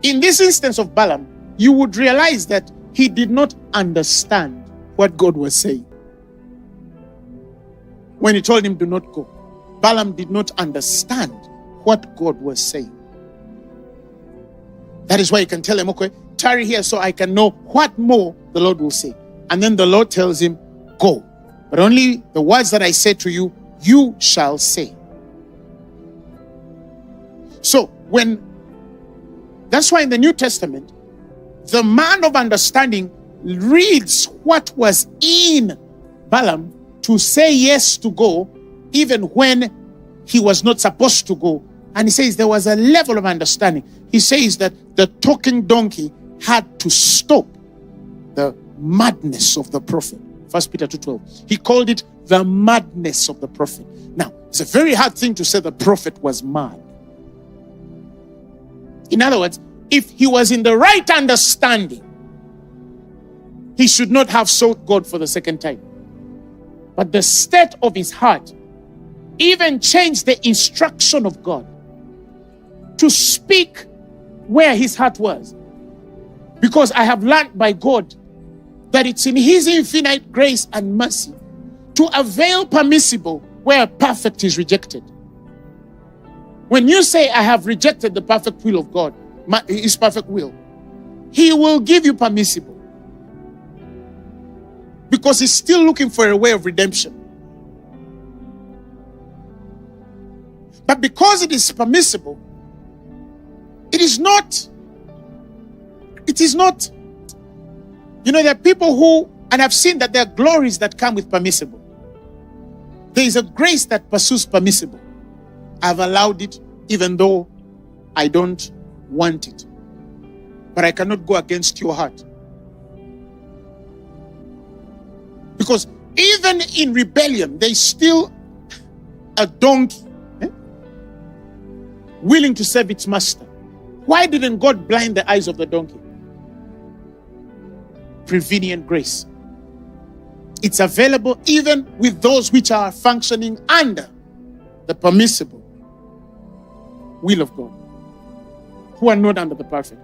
in this instance of Balaam, you would realize that he did not understand what God was saying. When he told him, do not go, Balaam did not understand what God was saying. That is why you can tell him, okay, tarry here so I can know what more the Lord will say. And then the Lord tells him, go. But only the words that I said to you, you shall say. So that's why in the New Testament, the man of understanding reads what was in Balaam to say yes to go, even when he was not supposed to go. And he says there was a level of understanding. He says that the talking donkey had to stop the madness of the prophet. 1 Peter 2:12. He called it the madness of the prophet. Now, it's a very hard thing to say the prophet was mad. In other words, if he was in the right understanding, he should not have sought God for the second time. But the state of his heart even changed the instruction of God to speak where his heart was. Because I have learned by God that it's in his infinite grace and mercy to avail permissible where perfect is rejected. When you say, I have rejected the perfect will of God, his perfect will, he will give you permissible. Because he's still looking for a way of redemption. But because it is permissible, it is not, there are people who, and I've seen that there are glories that come with permissible. There is a grace that pursues permissible. I've allowed it even though I don't want it. But I cannot go against your heart. Because even in rebellion, there is still a donkey willing to serve its master. Why didn't God blind the eyes of the donkey? Prevenient grace. It's available even with those which are functioning under the permissible will of God, who are not under the perfect.